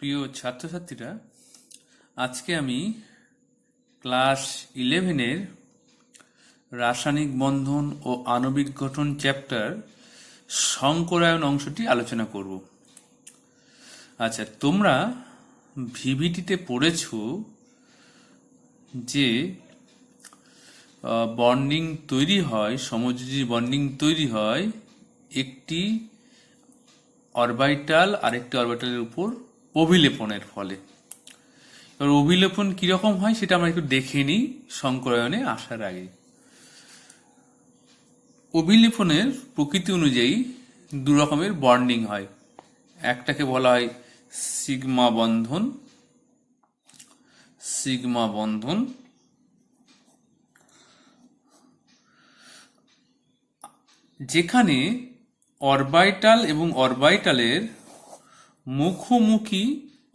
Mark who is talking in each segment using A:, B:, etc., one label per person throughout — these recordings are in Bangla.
A: প্রিয় ছাত্রছাত্রীরা, আজকে আমি ক্লাস 11-এর রাসায়নিক বন্ধন ও আণবিক গঠন চ্যাপ্টার সংকরায়ন অংশটি আলোচনা করব। আচ্ছা, তোমরা ভিভিটিতে পড়েছ যে বন্ডিং তৈরি হয়, সমযোজী বন্ডিং তৈরি হয় একটি অরবিটাল আরেকটি অরবিটালের উপর অভিলেপনের ফলে। এবার অভিলেপন কিরকম হয় সেটা আমরা একটু দেখে নিই সংকরায়নে আসার আগে। অভিলেপনের প্রকৃতি অনুযায়ী দু রকমের বন্ডিং হয়। একটাকে বলা হয় সিগমা বন্ধন, যেখানে অরবিটাল এবং অরবিটালের মুখোমুখি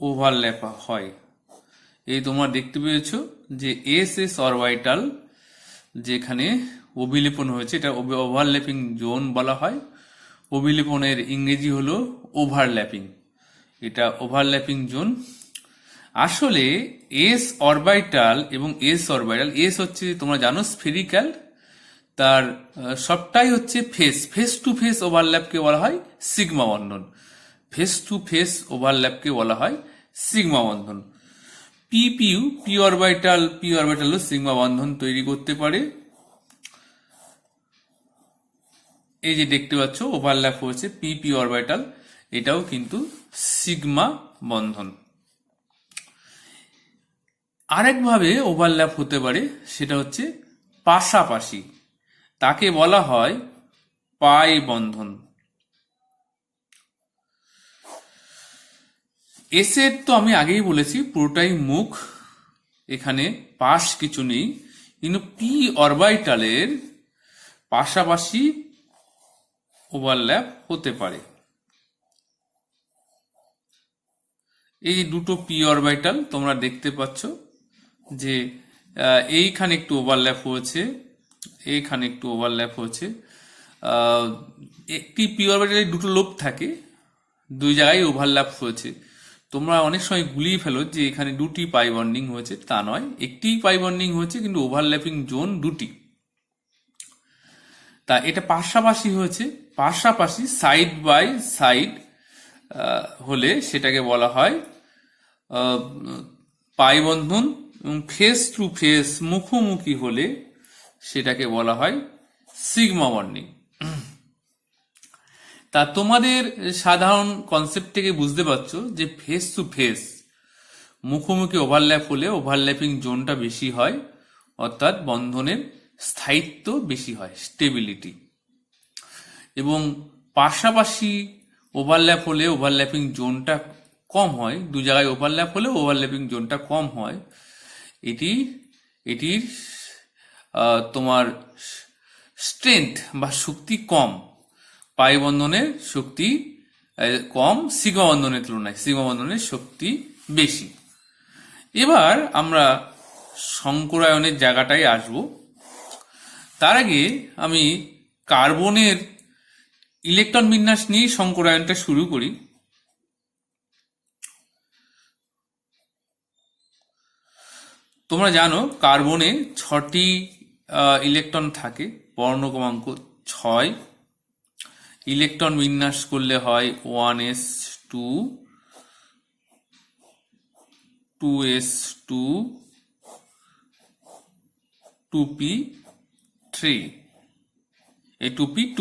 A: ওভারল্যাপ হয়। এই তোমরা দেখতে পেয়েছো যে এস এস অরবিটাল যেখানে অভিলেপন হয়েছে, এটা ওভারল্যাপিং জোন বলা হয়। অভিলেপনের ইংরেজি হলো ওভারল্যাপিং, এটা ওভারল্যাপিং জোন। আসলে এস অরবিটাল এবং এস অরবিটাল, এস হচ্ছে তোমরা জানো স্ফেরিক্যাল, তার সবটাই হচ্ছে ফেস টু ফেস ওভারল্যাপকে বলা হয় সিগমা বন্ধন। ফেস টু ফেস ওভারল্যাপকে বলা হয় সিগমা বন্ধন। পি অরবিটালও সিগমা বন্ধন তৈরি করতে পারে। এই যে দেখতে পাচ্ছ ওভারল্যাপ হয়েছে পি অরবিটাল, এটাও কিন্তু সিগমা বন্ধন। আরেকভাবে ওভারল্যাপ হতে পারে, সেটা হচ্ছে পাশাপাশি, তাকে বলা হয় পাই বন্ধন। এসের তো আমি আগেই বলেছি পুরোটাই মুখ, এখানে পাশ কিছু নেই, কিন্তু পি অরবিটালের পাশাপাশি ওভারল্যাপ হতে পারে। এই দুটো পি অরবিটাল তোমরা দেখতে পাচ্ছ যে এইখানে একটু ওভারল্যাপ হয়েছে, এইখানে একটু ওভারল্যাপ হয়েছে। একটি পি অরবিটালে দুটো লোব থাকে, দুই জায়গায় ওভারল্যাপ হয়েছে। তোমরা অনেক সময় গুলিয়ে ফেলো যে এখানে দুটি পাই বন্ডিং হয়েছে, তা নয়, একটি পাই বন্ডিং হয়েছে কিন্তু ওভারল্যাপিং জোন দুটি। তা এটা পাশাপাশি হয়েছে, পাশাপাশি সাইড বাই সাইড হলে সেটাকে বলা হয় পাই বন্ধন, এবং ফেস টু ফেস মুখোমুখি হলে সেটাকে বলা হয় সিগমা বন্ডিং। তা তোমাদের সাধারণ কনসেপ্ট থেকে বুঝতে পারছো যে ফেস টু ফেস মুখোমুখি ওভারল্যাপ হলে ওভারল্যাপিং জোনটা বেশি হয়, অর্থাৎ বন্ধনের স্থায়িত্ব বেশি হয়, স্টেবিলিটি। এবং পাশাপাশি ওভারল্যাপ হলে ওভারল্যাপিং জোনটা কম হয়, দু জায়গায় ওভারল্যাপ হলে ওভারল্যাপিং জোনটা কম হয়। এটির তোমার স্ট্রেংথ বা শক্তি কম, পাই বন্ধনের শক্তি কম সিগমা বন্ধনের তুলনায়, সিগমা বন্ধনের শক্তি বেশি। এবার আমরা সংকরায়নের জায়গাটায় আসব। তার আগে আমি কার্বনের ইলেকট্রন বিন্যাস নিয়ে সংকরায়নটা শুরু করি। তোমরা জানো কার্বনে 6টি ইলেকট্রন থাকে, পর্ণ ক্রমাঙ্ক 6। ইলেকট্রন বিন্যাস করলে হয় 1s2, 2s2, 2p3, এই 2p2,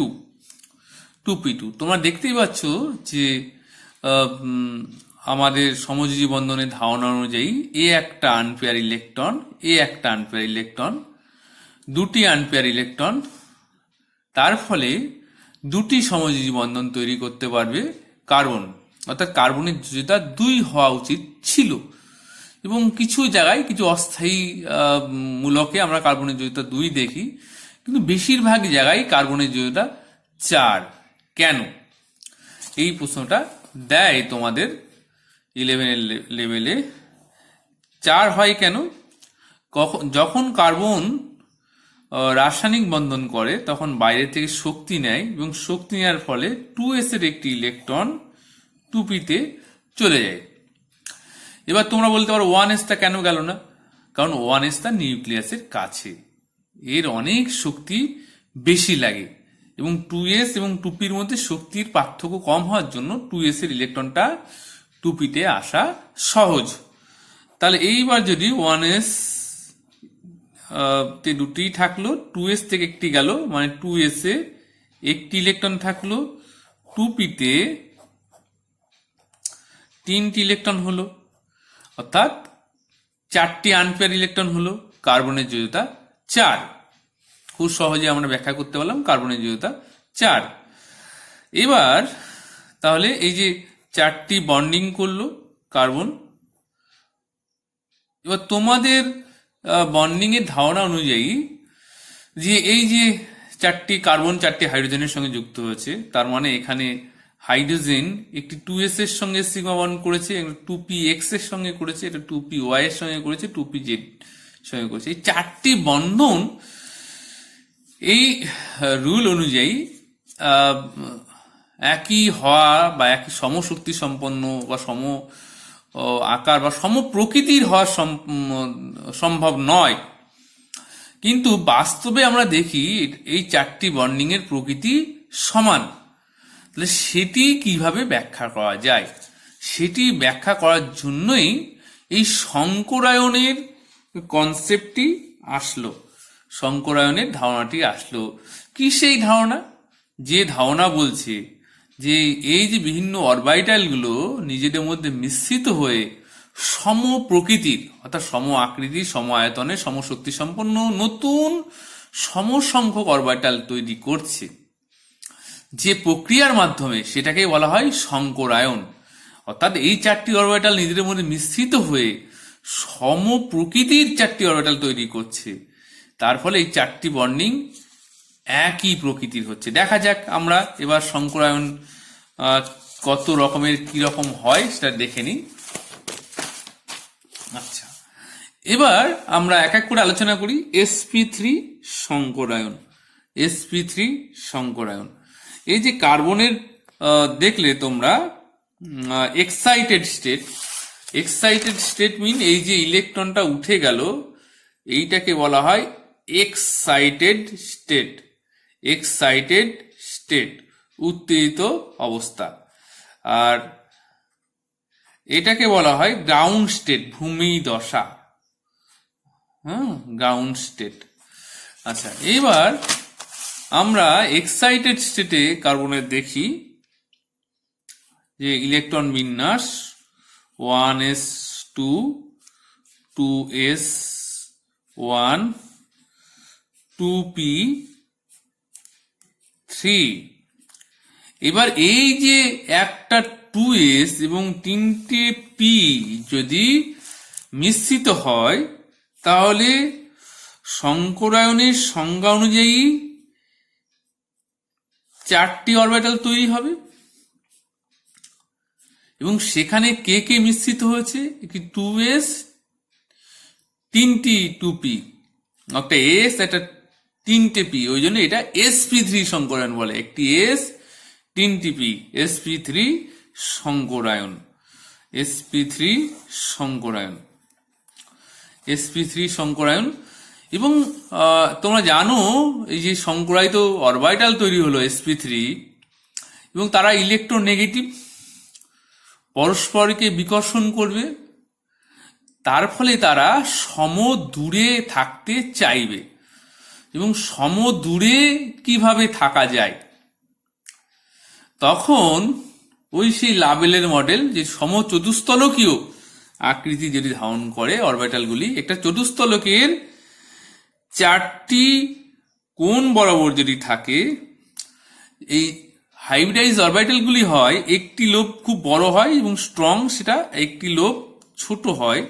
A: 2p2। তোমরা দেখতেই পাচ্ছ যে আমাদের সমযোজী বন্ধনের ধারণা অনুযায়ী এ একটা আনপেয়ার ইলেকট্রন, দুটি আনপেয়ার ইলেকট্রন, তার ফলে দুটি সমযোজী বন্ধন তৈরি করতে পারবে কার্বন। অর্থাৎ কার্বনের যোজ্যতা 2 হওয়া উচিত ছিল, এবং কিছু জায়গায় কিছু অস্থায়ী মূলকে আমরা কার্বনের যোজ্যতা 2 দেখি, কিন্তু বেশিরভাগ জায়গায় কার্বনের যোজ্যতা 4। কেন? এই প্রশ্নটা দেয় তোমাদের 11 লেভেলে। 4 হয় কেন? যখন কার্বন রাসায়নিক বন্ধন করে তখন বাইরে থেকে শক্তি নেয়, এবং শক্তি নেওয়ার ফলে 2s এর একটি ইলেকট্রন 2p তে চলে যায়। এবার তোমরা বলতে পারো 1s কেন গেল না? কারণ 1s নিউক্লিয়াসের কাছে, এর অনেক শক্তি বেশি লাগে এবং 2s এবং 2pর মধ্যে শক্তির পার্থক্য কম হওয়ার জন্য 2s এর ইলেকট্রনটা 2pতে আসা সহজ। তাহলে এইবার যদি 1s তে দুটি থাকলো, 2s থেকে একটি গেল, মানে 2s এ একটি ইলেকট্রন থাকলো, 2pতে 3টি ইলেকট্রন হলো, অর্থাৎ 4টি আনপেয়ার ইলেকট্রন হলো, কার্বনের যোজ্যতা 4। খুব সহজে আমরা ব্যাখ্যা করতে পারলাম কার্বনের যোজ্যতা 4। এবার তাহলে এই যে 4টি বন্ডিং করলো কার্বন, এবার তোমাদের বন্ডিং এর ধারণা অনুযায়ী যে এই যে 4টি কার্বন 4টি হাইড্রোজেনের সঙ্গে যুক্ত হয়েছে, তার মানে এখানে হাইড্রোজেন একটি 2s এর সঙ্গে সিগমা বন্ড করেছে, 2px এর সঙ্গে করেছে, এটা 2py এর সঙ্গে করেছে, 2pz সঙ্গে করেছে। এই 4টি বন্ধন এই রুল অনুযায়ী একই হওয়া বা একই সমশক্তি সম্পন্ন বা সম আকার বা সম প্রকৃতির হওয়া সম্ভব নয়। কিন্তু বাস্তবে আমরা দেখি এই 4টি বন্ডিং এর প্রকৃতি সমান। তাহলে সেটি কিভাবে ব্যাখ্যা করা যায়? সেটি ব্যাখ্যা করার জন্যই এই সংকরায়নের কনসেপ্টটি আসলো, সংকরায়নের ধারণাটি আসলো। কি সেই ধারণা? যে ধারণা বলছে যে এই যে বিভিন্ন অরবাইটালগুলো নিজেদের মধ্যে মিশ্রিত হয়ে সম প্রকৃতির অর্থাৎ সম আকৃতির, সম আয়তনের, সমশক্তি সম্পন্ন নতুন সমসংখ্যক অরবাইটাল তৈরি করছে, যে প্রক্রিয়ার মাধ্যমে সেটাকে বলা হয় সংকরায়ন। অর্থাৎ এই 4টি অরবিটাল নিজেদের মধ্যে মিশ্রিত হয়ে সম প্রকৃতির 4টি অরবিটাল তৈরি করছে, তার ফলে এই 4টি বন্ডিং একই প্রকৃতির হচ্ছে। দেখা যাক আমরা এবার সংকরায়ন কত রকমের, কি রকম হয় সেটা দেখে নিই। আচ্ছা, এবার আমরা এক এক করে আলোচনা করি। sp3 সংকরায়ন, sp3 সংকরায়ন। এই যে কার্বনের দেখলে তোমরা এক্সাইটেড স্টেট, এক্সাইটেড স্টেট মিন এই যে ইলেকট্রনটা উঠে গেল, এইটাকে বলা হয় এক্সাইটেড স্টেট, এক্সাইটেড স্টেট, উত্তেজিত অবস্থা। আর এটাকে বলা হয় গ্রাউন্ড স্টেট, ভূমি দশা, গ্রাউন্ড স্টেট। আচ্ছা, এবার আমরা এক্সাইটেড স্টেটে কার্বনের দেখি যে ইলেকট্রন বিন্যাস 1s2 2s1 2p3। এবার এই যে একটা 2s এবং 3টে p যদি মিশ্রিত হয় তাহলে সংকরায়নের সংজ্ঞা অনুযায়ী 4টি অরবিটাল তৈরি হবে এবং সেখানে কে কে মিশ্রিত হয়েছে? একটি 2s, 3টি 2p, একটা s, একটা 3টে p, ওই জন্য এটা sp3 সংকরায়ন বলে। একটি s, 3টি p, sp3 সংকরায়ন, sp3 সংকরায়ন, sp3 সংকরায়ন। এবং তোমরা জানো এই যে সংকরায়িত অরবিটাল তৈরি হলো sp3 এবং তারা ইলেকট্রোনেগেটিভ, পরস্পরকে বিকর্ষণ করবে, তার ফলে তারা সম দূরে থাকতে চাইবে। এবং সম দূরে কিভাবে থাকা যায়? তখন ওই সেই লাবেলের মডেল, যে সমচতুস্তলকীয় আকৃতি যদি ধারণ করে অরবিটালগুলি, একটা চতুস্তলকের 4টি কোণ বরাবর যদি থাকে, এই হাইব্রিডাইজ অরবিটালগুলি হয় একটি লোব খুব বড় হয় এবং স্ট্রং, সেটা একটি লোব ছোট হয়।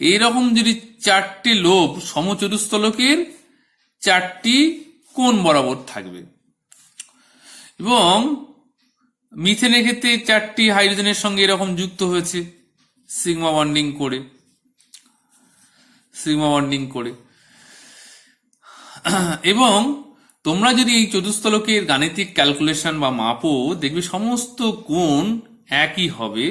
A: এইরকম যদি 4টে লোব সমচতুস্তলকের 4টি কোণ বরাবর থাকবে। এবং মিথেনের ক্ষেত্রে 4টি হাইড্রোজেনের সঙ্গে এরকম যুক্ত হয়েছে সিগমা বন্ডিং করে, সিগমা বন্ডিং করে। এবং তোমরা যদি এই চতুস্তলকের গাণিতিক ক্যালকুলেশন বা মাপো, দেখবে সমস্ত কোণ একই হবে।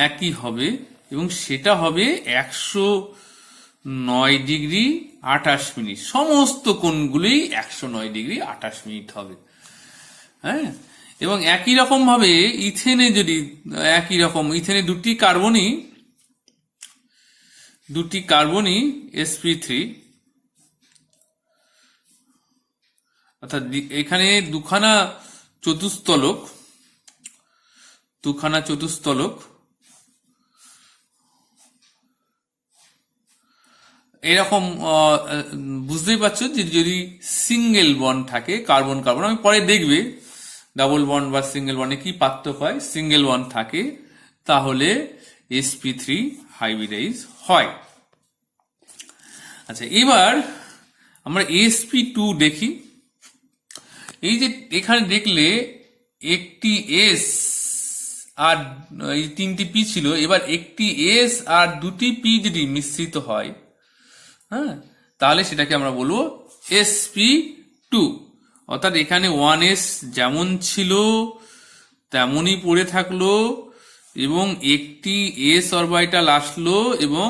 A: একই হবে এবং সেটা হবে 109°28'। সমস্ত কোণগুলোই 109°28' হবে। হ্যাঁ, এবং একই রকম ভাবে ইথেনে যদি একই রকম, ইথেনে দুটি কার্বনই sp3, অর্থাৎ এখানে দুখানা চতুস্তলক এরকম বুঝতেই পারছো যে যদি সিঙ্গেল বন্ড থাকে কার্বন কার্বন, আমি পরে দেখবে ডাবল বন্ড বা সিঙ্গেল বন্ডে কি পার্থক্য হয়, সিঙ্গেল বন্ড থাকে তাহলে sp3 হাইব্রিডাইজ হয়। আচ্ছা, এবার আমরা sp2 দেখি। এই যে এখানে দেখলে একটি S আর এই 3টি P ছিল, এবার একটি S আর 2টি P যদি মিশ্রিত হয়, হ্যাঁ, তাহলে সেটাকে আমরা বলবো sp2। অর্থাৎ এখানে 1s যেমন ছিল তেমনই পড়ে থাকলো এবং একটি s অরবিটাল আসলো এবং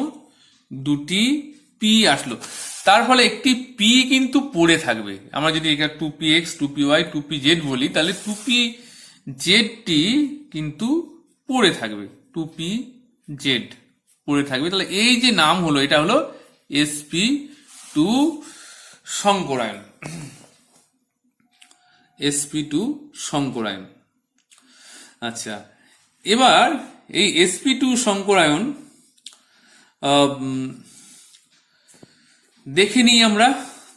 A: 2টি P আসলো, তার ফলে একটি P কিন্তু পড়ে থাকবে। আমরা যদি এটা 2px 2py 2pz বলি, তাহলে 2pz টি কিন্তু পড়ে থাকবে, 2pz পড়ে থাকবে। তাহলে এই যে নাম হলো, এটা হলো sp2 সংকরায়ন, sp2 সংকরায়ন। আচ্ছা, এবার এই sp2 সংকরায়ন দেখে নিই আমরা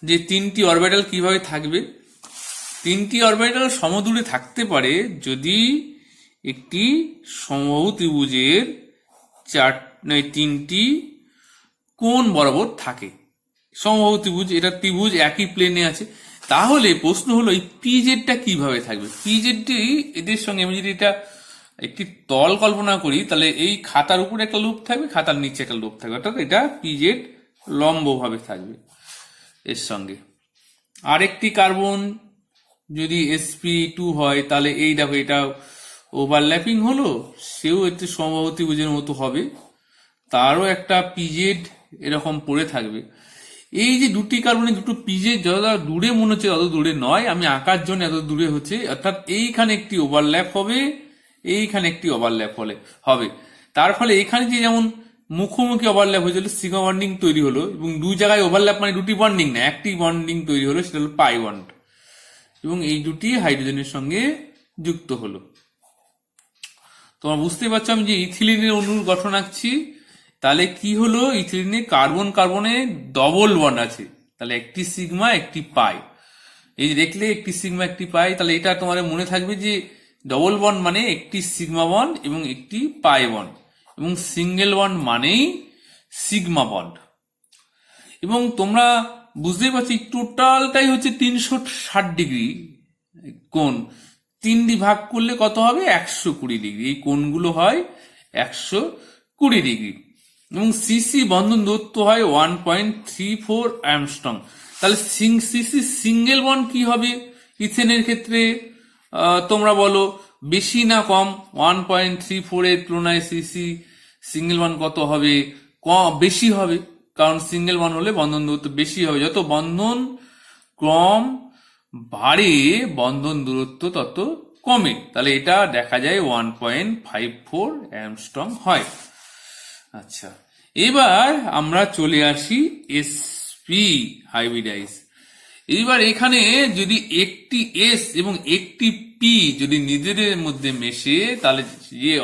A: যে 3টি অরবিটাল কিভাবে থাকবে। 3টি অরবিটাল সমদূরে থাকতে পারে যদি একটি সমবাহু ত্রিভুজের 3টি কোণ বরাবর থাকে। সমবাহু ত্রিভুজ, এটা ত্রিভুজ একই প্লেনে আছে, তাহলে প্রশ্ন হলো এই পিজেডটা কিভাবে থাকবে। পিজেডটি এদের সঙ্গে আমি যদি এটা একটি তল কল্পনা করি, তাহলে এই খাতার উপরে একটা লুপ থাকবে, খাতার নিচে একটা লুপ থাকবে, অর্থাৎ এটা পিজেড লম্বভাবে থাকবে এর সঙ্গে। আরেকটি কার্বন যদি sp2 হয়, তাহলে এই দেখো এটা ওভারল্যাপিং হলো, সেও একটি সমবাহু ত্রিভুজের মতো হবে, তারও একটা পিজেড এরকম পড়ে থাকবে। এই যে দুটি কার্বনের দুটো পিজেড যত দূরে মনে হচ্ছে তত দূরে নয়, আমি আঁকার জন্য এত দূরে হচ্ছে, অর্থাৎ এইখানে একটি ওভারল্যাপ হবে, এইখানে একটি ওভারল্যাপ হবে। তার ফলে এখানে যে যেমন মুখোমুখি ওভারল্যাপ হয়েছিল, সিগমা বন্ডিং তৈরি হলো, এবং দুই জায়গায় ওভারল্যাপ মানে দুটি বন্ডিং না, একটি বন্ডিং তৈরি হলো, সেটা হলো পাই বন্ড, এবং এই দুটি হাইড্রোজেনের সঙ্গে যুক্ত হলো। তোমরা বুঝতে পারছো আমি যে ইথিলিনের অণুর গঠন আঁকছি, তাহলে কি হলো, ইথিলিনে কার্বন কার্বনে ডবল বন্ড আছে, তাহলে একটি সিগমা একটি পাই। এই যে দেখলে একটি সিগমা একটি পাই, তাহলে এটা তোমাদের মনে থাকবে যে ডবল বন্ড মানে একটি সিগমা বন্ড এবং একটি পাই বন্ড, এবং সিঙ্গেল বন্ড মানেই সিগমা বন্ড। এবং তোমরা বুঝতেই পারছি টোটালটাই হচ্ছে 360° কোণ, 3 ভাগ করলে কত হবে, 120°। এই কোণগুলো হয় 120°, এবং সিসি বন্ধন দূরত্ব হয় 1.34 অ্যামস্ট্রং। তাহলে সিসি সিঙ্গেল বন্ড কি হবে ইথেনের ক্ষেত্রে, তোমরা বলো বেশি না কম? 1.34 এর তুলনায় সিসি সিঙ্গেল বন্ড কত হবে? বেশি হবে, কারণ সিঙ্গেল বন্ড হলে বন্ধন দূরত্ব বেশি হবে। যত বন্ধন ক্রম বাড়ে বন্ধন দূরত্ব তত কমে, তাহলে এটা দেখা যায় 1.54 অ্যামস্ট্রং হয়। আচ্ছা, এবার আমরা চলে আসি sp হাইব্রিডাইজ। এইবার এখানে যদি একটি s এবং একটি p যদি নিজেদের মধ্যে মেশে, তাহলে যে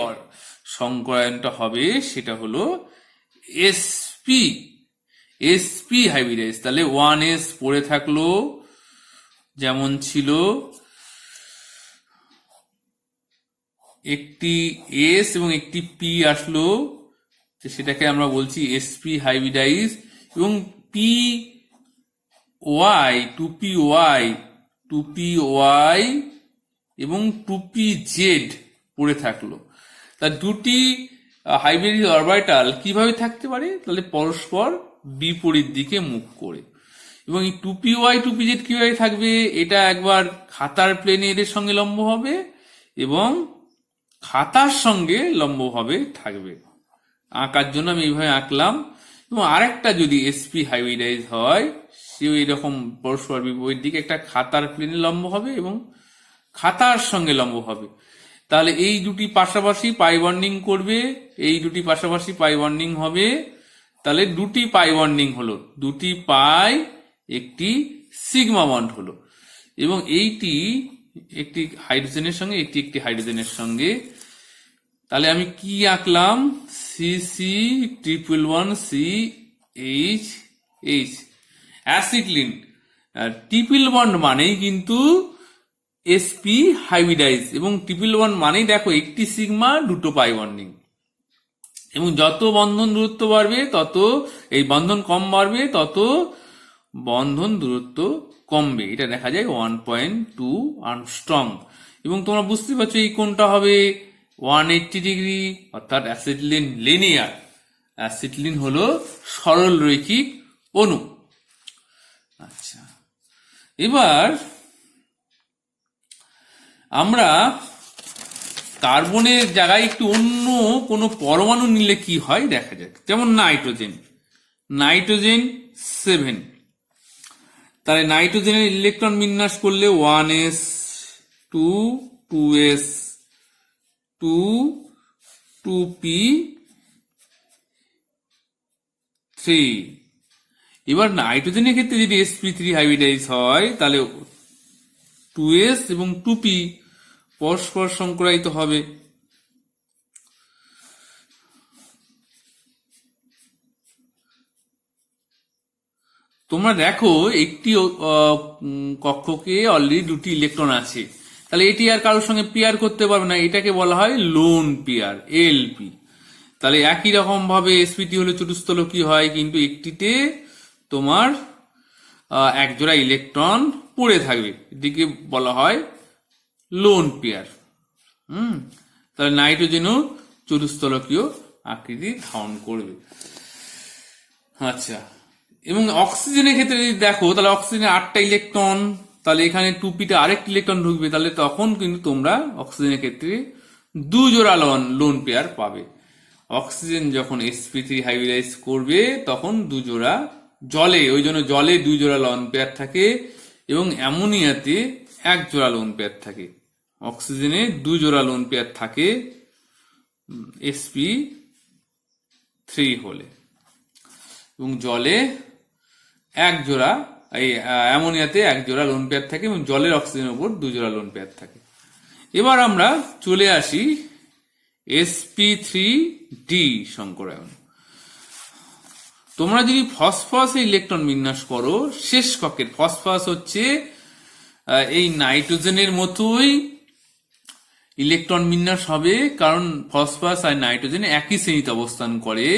A: সংকরায়নটা হবে সেটা হলো sp হাইব্রিডাইজ। তাহলে 1s পড়ে থাকলো যেমন ছিল, একটি s এবং একটি p আসলো, সেটাকে আমরা বলছি sp হাইব্রিডাইজ। এবং py 2py এবং 2pz পড়ে থাকলো। তা দুটি হাইব্রিড অরবিটাল কিভাবে থাকতে পারে, তাহলে পরস্পর বিপরীত দিকে মুখ করে। এবং এই 2py 2pz কিভাবে থাকবে, এটা একবার খাতার প্লেনে এদের সঙ্গে লম্ব হবে এবং খাতার সঙ্গে লম্বভাবে থাকবে। আঁকার জন্য আমি এইভাবে আঁকলাম। এবং আরেকটা যদি এসপি হাইব্রিডাইজ হয়, সেও এরকম পরস্পর বিপরীত দিকে একটা খাতার প্লেনে লম্ব হবে এবং খাতার সঙ্গে লম্ব হবে। তাহলে এই দুটি পাশাপাশি পাই বন্ডিং করবে, এই দুটি পাশাপাশি পাই বন্ডিং হবে, তাহলে দুটি পাই বন্ডিং হলো, দুটি পাই একটি সিগমা বন্ড হলো। এবং এইটি একটি হাইড্রোজেনের সঙ্গে, একটি একটি হাইড্রোজেনের সঙ্গে। তাহলে আমি কি আঁকলাম? CC triple one C H H acetylene. Triple bond মানেই কিন্তু এসপি হাইব্রিডাইজ, এবং ট্রিপল বন্ড মানেই দেখো একটি সিগমা দুটো পাই বন্ডিং। এবং যত বন্ধন দূরত্ব বাড়বে তত, এই বন্ধন কম বাড়বে তত বন্ধন দূরত্ব কমবে। এটা দেখা যায় 1.2 আর্মস্ট্রং। এবং তোমরা বুঝতে পারছো এই কোণটা হবে 180 ডিগ্রি, অর্থাৎ অ্যাসিডলিন লিনিয়ার। অ্যাসিডলিন হলো সরল রৈখিক অণু। আচ্ছা, এবার আমরা কার্বনের জায়গায় একটু অন্য কোনো পরমাণু নিলে কি হয় দেখা যাক। যেমন নাইট্রোজেন, নাইট্রোজেন 7। তাহলে নাইট্রোজেনের ইলেকট্রন বিন্যাস করলে 1s 2 2s 2 2p 3। এবার নাইট্রোজেনের ক্ষেত্রে যদি sp3 হাইব্রিডাইজ হয়, তাহলে 2s এবং 2p পরস্পর সংকরায়িত হবে। তোমরা দেখো একটি কক্ষকে অলরেডি দুটি ইলেকট্রন আছে, তাহলে এটি আর কারোর সঙ্গে পেয়ার করতে পারবে না, এটাকে বলা হয় লোন পেয়ার, এলপি। তাহলে একই রকম ভাবে এসপিটি হলে চতুস্থলকী হয়, কিন্তু একটিতে তোমার এক জোড়া ইলেকট্রন পড়ে থাকবে, এটিকে বলা হয় লোন পেয়ার। তাহলে নাইট্রোজেনও চতুস্থলকীয় আকৃতি ধারণ করবে। আচ্ছা, এবং অক্সিজেনের ক্ষেত্রে যদি দেখো, তাহলে অক্সিজেনের 8টা ইলেকট্রন, তাহলে এখানে 2pতে আরেকটি ইলেকট্রন ঢুকবে, তাহলে তখন কিন্তু তোমরা অক্সিজেনের ক্ষেত্রে দু জোড়া লোন পেয়ার পাবে। অক্সিজেন যখন sp3 হাইব্রিডাইজ করবে তখন দু জোড়া, জলে, ওই জন্য জলে দু জোড়া লোন পেয়ার থাকে এবং অ্যামোনিয়াতে এক জোড়া লোন পেয়ার থাকে। অক্সিজেনে দু জোড়া লোন পেয়ার থাকে sp3 হলে, এবং জলে এক জোড়া, এই অ্যামোনিয়াতে এক জোড়া লোন পেয়ার থাকে এবং জলের অক্সিজেনের উপর দু জোড়া লোন পেয়ার থাকে। এবার আমরা চলে আসি sp3d সংকরায়ন। তোমরা যদি ফসফরাসে ইলেকট্রন বিন্যাস করো, শেষ কক্ষের, ফসফরাস হচ্ছে এই নাইট্রোজেনের মতোই ইলেকট্রন বিন্যাস হবে, কারণ ফসফরাস আর নাইট্রোজেন একই শ্রেণীতে অবস্থান করে।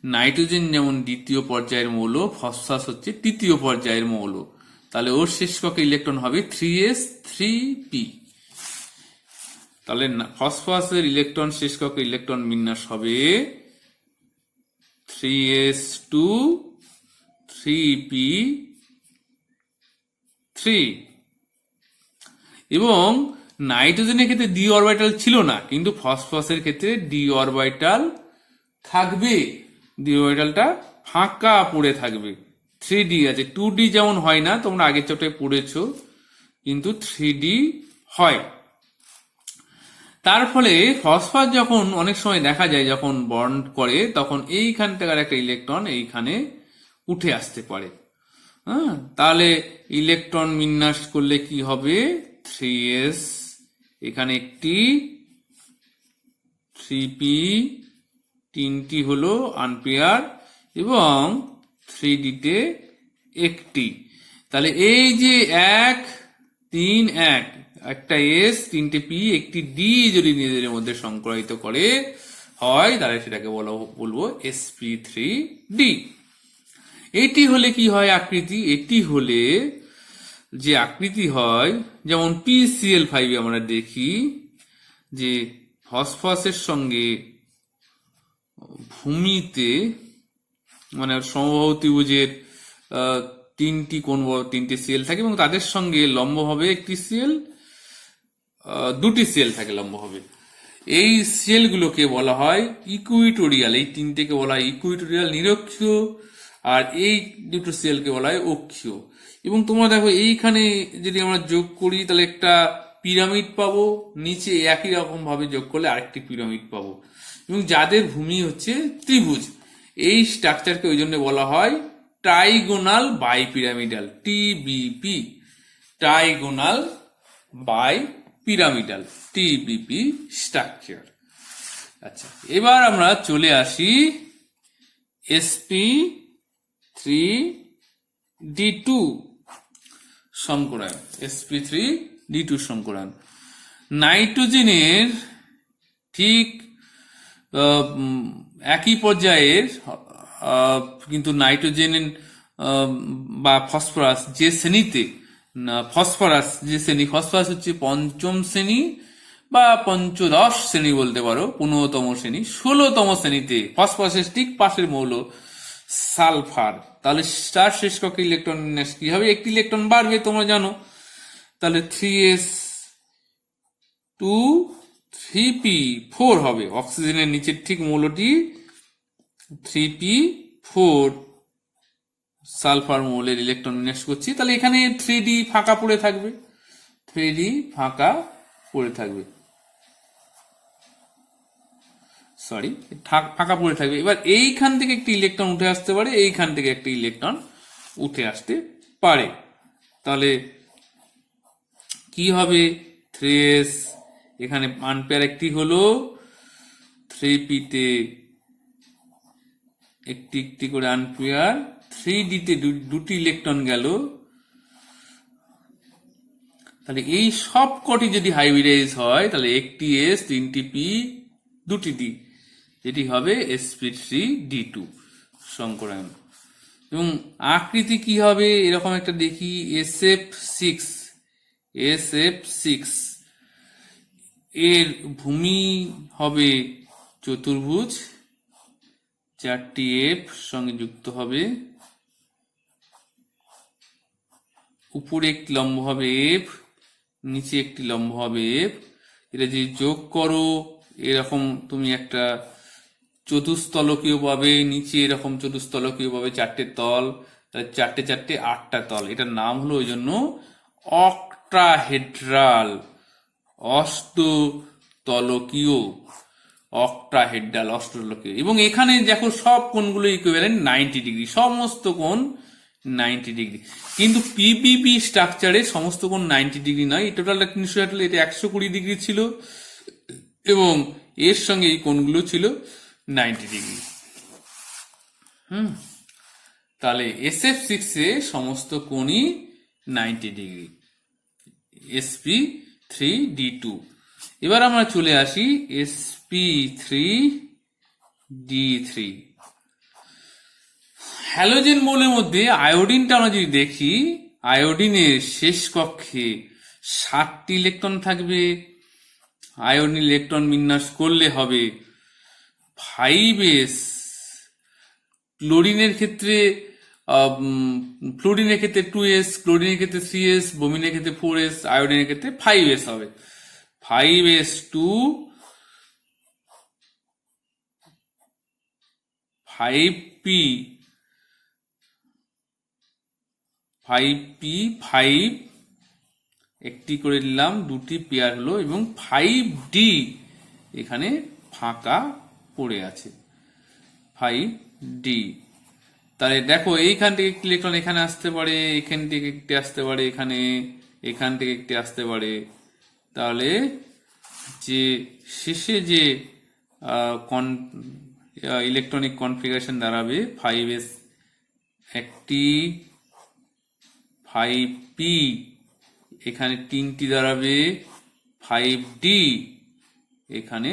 A: নাইট্রোজেন যেমন দ্বিতীয় পর্যায়ের মৌল, ফসফরাস হচ্ছে তৃতীয় পর্যায়ের মৌল। তাহলে ওর শেষ কক্ষে ইলেকট্রন হবে 3s 3p। তাহলে ফসফরাসের ইলেকট্রন শেষ কক্ষে ইলেকট্রন বিন্যাস হবে 3s2 3p3। এবং নাইট্রোজেনের ক্ষেত্রে ডি অরবিটাল ছিল না, কিন্তু ফসফরাসের ক্ষেত্রে ডি অরবিটাল থাকবে, ডি অরবিটালটা ফাঁকা পড়ে থাকবে। 3d আছে, 2d যেমন হয় না, তোমরা আগের চ্যাপ্টারে পড়েছো, কিন্তু 3d হয়। তার ফলে ফসফরাস যখন অনেক সময় দেখা যায় যখন বন্ড করে, তখন এইখান থেকে একটা ইলেকট্রন এইখানে উঠে আসতে পারে। তাহলে ইলেকট্রন বিন্যাস করলে কি হবে? 3s, এখানে একটি 3p, তিনটি হলো আনপেয়ার, এবং 3d তে একটি। তাহলে এই যে 1 3 1, একটা s, তিনটে p, একটি d যদি নিজেদের মধ্যে সংকরায়িত করে হয়, তাহলে সেটাকে বলবো sp3d। এটি হলে কি হয় আকৃতি? এটি হলে যে আকৃতি হয়, যেমন PCl5 আমরা দেখি যে ফসফরাসের সঙ্গে ভূমিতে, মানে সমবাহু ত্রিভুজের তিনটি কোণ, তিনটি সেল থাকে এবং তাদের সঙ্গে লম্বভাবে একটি সেল, দুটি সেল থাকে লম্বভাবে। এই সেলগুলোকে বলা হয় ইকুইটোরিয়াল, এই তিনটেকে বলা হয় ইকুইটোরিয়াল নিরক্ষীয়, আর এই দুটো সেলকে বলা হয় অক্ষীয়। এবং তোমরা দেখো এইখানে যদি আমরা যোগ করি তাহলে একটা পিরামিড পাবো, নিচে একই রকম ভাবে যোগ করলে আরেকটি পিরামিড পাবো, এবং যাদের ভূমি হচ্ছে ত্রিভুজ। এই স্ট্রাকচারকে ওই জন্য বলা হয় trigonal bipyramidal, TBP, trigonal bipyramidal, TBP structure. আচ্ছা, এবার আমরা চলে আসি sp3d2 সংকরায়ন। sp3d2 সংকরায়ন নাইট্রোজেনের ঠিক একই পর্যায়ের, কিন্তু নাইট্রোজেন বা ফসফরাস যে শ্রেণীতে, ফসফরাস যে শ্রেণী, ফসফরাস হচ্ছে পঞ্চম শ্রেণী বা পঞ্চদশ শ্রেণী বলতে পারো, 15তম শ্রেণী, 16তম শ্রেণীতে ফসফরাসের ঠিক পাশের মৌল সালফার। তাহলে তার শেষ কক্ষে ইলেকট্রন বিন্যাস কি হবে? একটি ইলেকট্রন বাড়বে, তোমরা জানো। তাহলে 3s2 3p4 হবে। অক্সিজেনের নিচের ঠিক মৌলটি 3p4 সালফার মৌলের ইলেকট্রন বিন্যাস করছি। তাহলে এখানে 3d ফাঁকা পড়ে থাকবে, 3d ফাঁকা পড়ে থাকবে, সরি ফাঁকা পড়ে থাকবে। এবার এইখান থেকে একটি ইলেকট্রন উঠে আসতে পারে, এইখান থেকে একটি ইলেকট্রন উঠে আসতে পারে। তাহলে কি হবে? 3s এখানে আনপেয়ার একটি হলো, 3p তে একটি একটি করে আনপেয়ার, 3d তে দুটি ইলেকট্রন গেল। তাহলে এই সব কটি যদি হাইব্রিডাইজ হয় তাহলে একটি s, তিনটি p, দুটি d, যেটি হবে sp3d2 সংকরায়ন। এবং আকৃতি কি হবে? এরকম একটা দেখি, SF6 এর ভূমি হবে চতুর্ভুজ, 4টি f সঙ্গে যুক্ত হবে, উপরে একটি লম্ব হবে f, নিচে একটি লম্ব হবে f। এটা যদি যোগ করো এরকম তুমি একটা চতুস্তলকীয় পাবে, নিচে এরকম চতুস্তলকীয় পাবে, 4টে তল, তাহলে 4টে 4টে 8টা তল। এটার নাম হলো ওই জন্য অক্টাহেড্রাল, অষ্টতলকীয়, অক্টাহেড্রাল, অষ্টতলকীয়। এবং এখানে দেখো সব কোণগুলো ইকুইভ্যালেন্ট 90 ডিগ্রি, সমস্ত কোণ 90 ডিগ্রি। কিন্তু পিপিপি স্ট্রাকচারে সমস্ত কোণ 90 ডিগ্রি নয়, টোটালটা 360, এটা 120 ডিগ্রি ছিল, এবং এর সঙ্গে এই কোণগুলো ছিল 90 ডিগ্রি। তাহলে SF6 এ সমস্ত কোণই 90 ডিগ্রি, sp3d2। এবার আমরা চলে আসি sp3d3। হ্যালোজেন মৌলের মধ্যে আয়োডিনটা আমরা যদি দেখি, আয়োডিনের শেষ কক্ষে 7টি ইলেকট্রন থাকবে। আয়োডিন ইলেকট্রন বিন্যাস করলে হবে 5s। ক্লোরিনের ক্ষেত্রে ফ্লোরিনের ক্ষেত্রে 2s, ক্লোরিনের ক্ষেত্রে 3s, ব্রোমিনের ক্ষেত্রে 4s, আয়োডিনের ক্ষেত্রে 5s হবে। 5s2 5p 5p5 একটি করে নিলাম, দুটি পেয়ার হলো, এবং 5d এখানে ফাঁকা পড়ে আছে, 5d। তাহলে দেখো এইখান থেকে একটি ইলেকট্রন এখানে আসতে পারে, এখান থেকে একটি আসতে পারে, এখান থেকে একটি আসতে পারে। তাহলে যে শেষে যে ইলেকট্রনিক কনফিগারেশন দাঁড়াবে 5s একটি, 5p এখানে 3টি দাঁড়াবে, 5d এখানে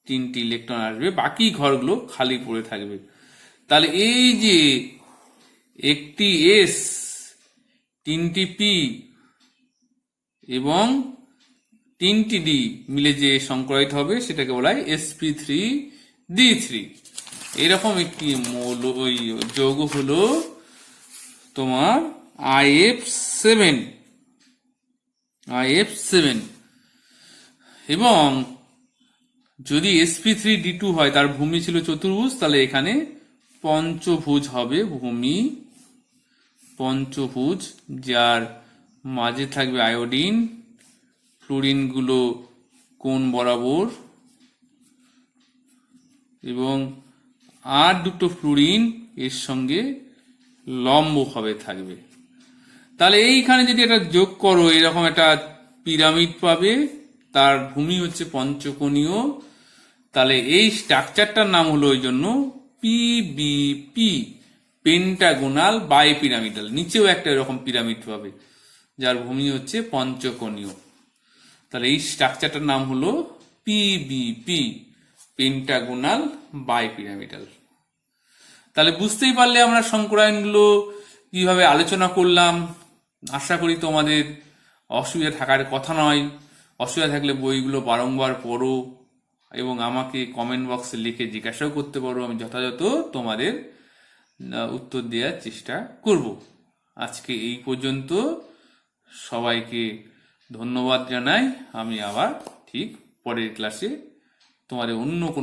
A: 3টি ইলেকট্রন আসবে, বাকি ঘরগুলো খালি পড়ে থাকবে। তাহলে এই যে একটি s, 3টি p এবং 3টি d মিলে যে সংকরায়িত হবে সেটাকে বলা হয় sp3d3। এরকম একটি মৌল ওই যৌগ হলো তোমার IF7। এবং যদি sp3d2 হয়, তার ভূমি ছিল চতুর্ভুজ, তাহলে এখানে পঞ্চভুজ হবে ভূমি, পঞ্চভুজ, যার মাঝে থাকবে আয়োডিন, ফ্লুরিন গুলো কোণ বরাবর, এবং আর দুটো ফ্লুরিন এর সঙ্গে লম্বভাবে থাকবে। তাহলে এইখানে যদি এটা যোগ করো, এরকম একটা পিরামিড পাবে, তার ভূমি হচ্ছে পঞ্চকোণীয়। তাহলে এই স্ট্রাকচারটার নাম হলো ওই জন্য পিবিপি, পেন্টাগোনাল বাই পিরামিডাল। নিচেও একটা এরকম পিরামিড পাবে যার ভূমি হচ্ছে পঞ্চকোণীয়। তাহলে এই স্ট্রাকচারটার নাম হলো পিবিপি, পেন্টাগোনাল বাই পিরামিডাল। তাহলে বুঝতেই পারলে আমরা সংকরায়নগুলো কিভাবে আলোচনা করলাম। আশা করি তোমাদের অসুবিধা থাকার কথা নয়। অসুবিধা থাকলে বইগুলো বারংবার পড়ো এবং আমাকে কমেন্ট বক্সে লিখে জিজ্ঞাসাও করতে পারো, আমি যথাযথ তোমাদের উত্তর দেওয়ার চেষ্টা করব। আজকে এই পর্যন্ত, সবাইকে ধন্যবাদ জানাই। আমি আবার ঠিক পরের ক্লাসে তোমাদের অন্য